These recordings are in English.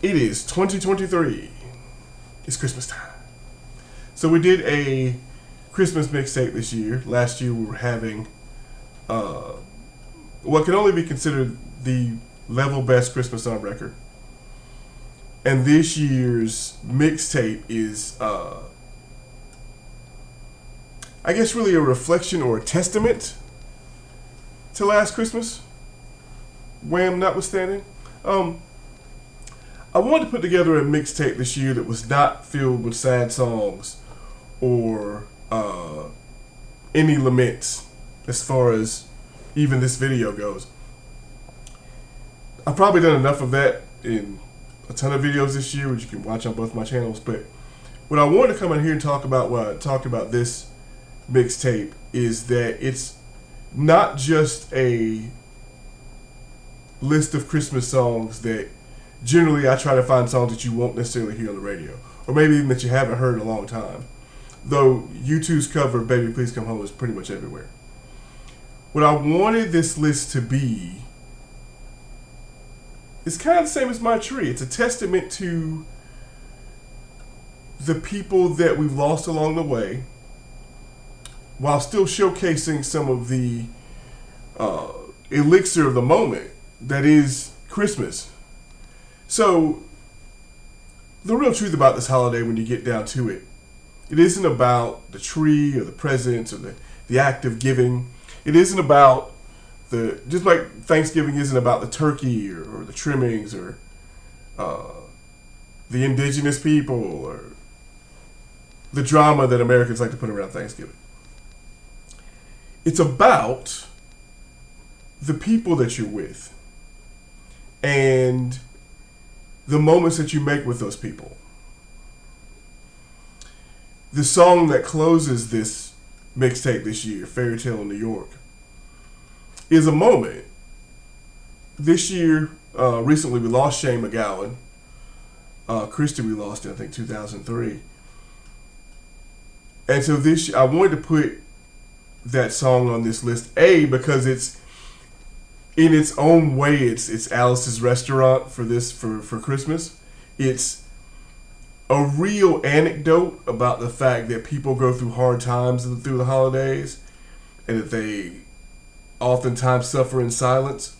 It is 2023. It's Christmas time. So we did a Christmas mixtape this year. Last year we were having what can only be considered the level best Christmas on record. And this year's mixtape is, I guess, really a reflection or a testament to last Christmas. Wham notwithstanding. I wanted to put together a mixtape this year that was not filled with sad songs or any laments as far as even this video goes. I've probably done enough of that in a ton of videos this year, which you can watch on both my channels. But what I wanted to come in here and talk about when I talked about this mixtape is that it's not just a list of Christmas songs that generally I try to find songs that you won't necessarily hear on the radio, or maybe even that you haven't heard in a long time. Though U2's cover of Baby Please Come Home is pretty much everywhere. What I wanted this list to be is kind of the same as my tree. It's a testament to the people that we've lost along the way, while still showcasing some of the elixir of the moment that is Christmas. So, the real truth about this holiday, when you get down to it, it isn't about the tree or the presents or the act of giving. It isn't about just like Thanksgiving isn't about the turkey or the trimmings or the indigenous people or the drama that Americans like to put around Thanksgiving. It's about the people that you're with and the moments that you make with those people. The song that closes this mixtape this year, Fairy Tale in New York, is a moment. This year, recently we lost Shane MacGowan. Christy we lost in, I think, 2003. And so this year, I wanted to put that song on this list, because it's in its own way, it's Alice's restaurant for Christmas. It's a real anecdote about the fact that people go through hard times through the holidays, and that they oftentimes suffer in silence.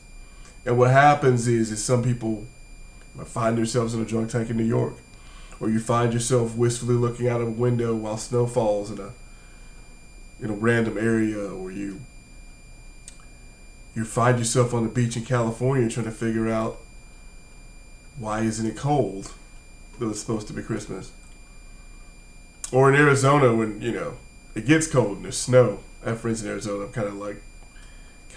And what happens is some people find themselves in a drunk tank in New York, or you find yourself wistfully looking out of a window while snow falls in a random area, or you find yourself on the beach in California trying to figure out why isn't it cold, though it's supposed to be Christmas. Or in Arizona when, it gets cold and there's snow. I have friends in Arizona. I'm kind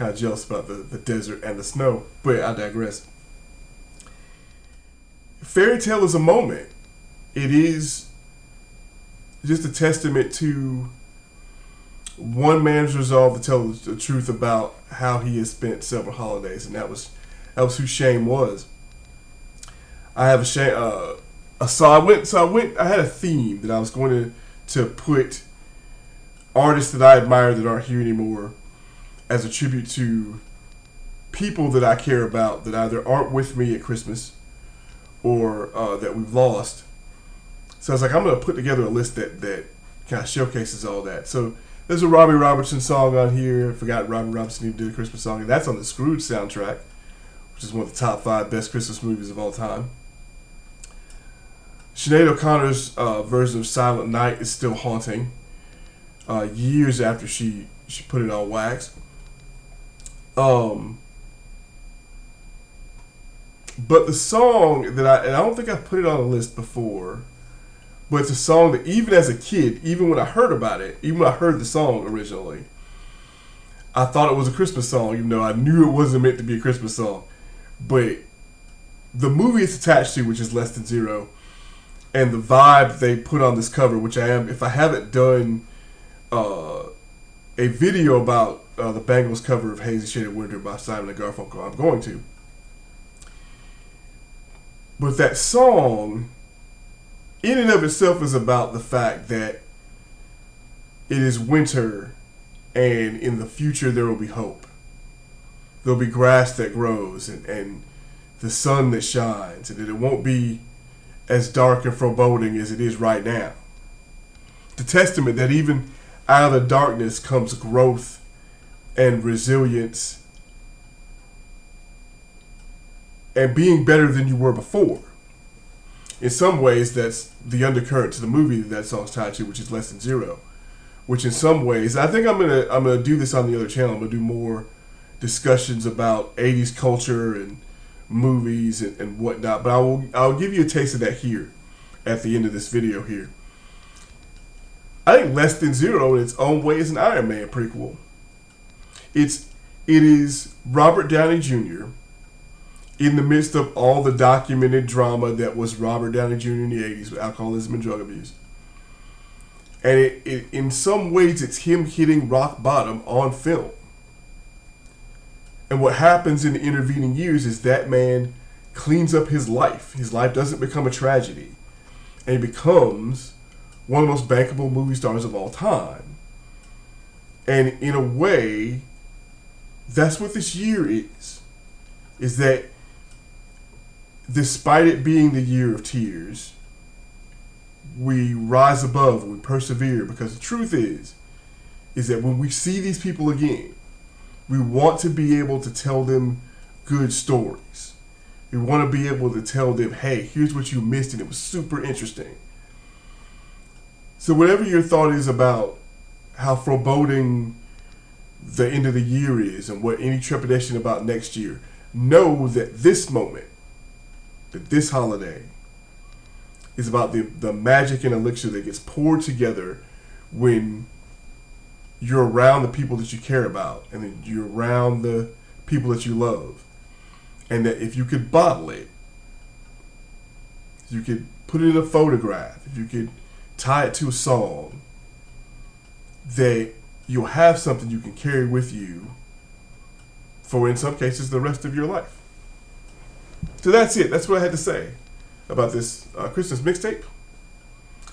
of jealous about the desert and the snow, but I digress. Fairy Tale is a moment. It is just a testament to one man's resolve to tell the truth about how he has spent several holidays, and that was who Shane was. I have I had a theme that I was going to put artists that I admire that aren't here anymore as a tribute to people that I care about that either aren't with me at Christmas or that we've lost. So I was like, I'm going to put together a list that kind of showcases all that. So there's a Robbie Robertson song on here. I forgot Robbie Robertson even did a Christmas song, and that's on the Scrooge soundtrack, which is one of the top 5 best Christmas movies of all time. Sinead O'Connor's version of Silent Night is still haunting, years after she put it on wax. But the song that I don't think I've put it on a list before, but it's a song that even as a kid, even when I heard about it, even when I heard the song originally, I thought it was a Christmas song, even though I knew it wasn't meant to be a Christmas song. But the movie it's attached to, which is Less Than Zero, and the vibe they put on this cover, which if I haven't done a video about the Bangles cover of Hazy Shade of Winter by Simon & Garfunkel, I'm going to. But that song, in and of itself, is about the fact that it is winter, and in the future there will be hope. There'll be grass that grows, and the sun that shines, and that it won't be as dark and foreboding as it is right now. The testament that even out of the darkness comes growth and resilience and being better than you were before. In some ways, that's the undercurrent to the movie that song's tied to, which is Less Than Zero. Which in some ways, I think I'm gonna do this on the other channel. I'm gonna do more discussions about 80s culture and movies and whatnot. But I'll give you a taste of that here at the end of this video here. I think Less Than Zero in its own way is an Iron Man prequel. It is Robert Downey Jr. in the midst of all the documented drama that was Robert Downey Jr. in the 80s with alcoholism and drug abuse. And it in some ways, it's him hitting rock bottom on film. And what happens in the intervening years is that man cleans up his life. His life doesn't become a tragedy. And he becomes one of the most bankable movie stars of all time. And in a way, that's what this year is. Is that despite it being the year of tears, we rise above, we persevere, because the truth is that when we see these people again, we want to be able to tell them good stories. We want to be able to tell them, hey, here's what you missed and it was super interesting. So whatever your thought is about how foreboding the end of the year is and what any trepidation about next year, know that this moment, that this holiday, is about the magic and elixir that gets poured together when you're around the people that you care about and then you're around the people that you love. And that if you could bottle it, if you could put it in a photograph, if you could tie it to a song, that you'll have something you can carry with you for, in some cases, the rest of your life. So that's it. That's what I had to say about this Christmas mixtape.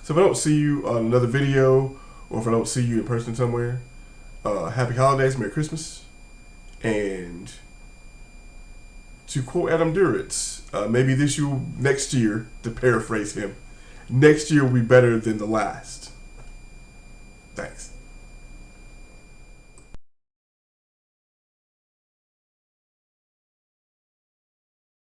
So if I don't see you on another video, or if I don't see you in person somewhere, happy holidays, Merry Christmas. And to quote Adam Duritz, maybe next year, to paraphrase him, next year will be better than the last. Thanks.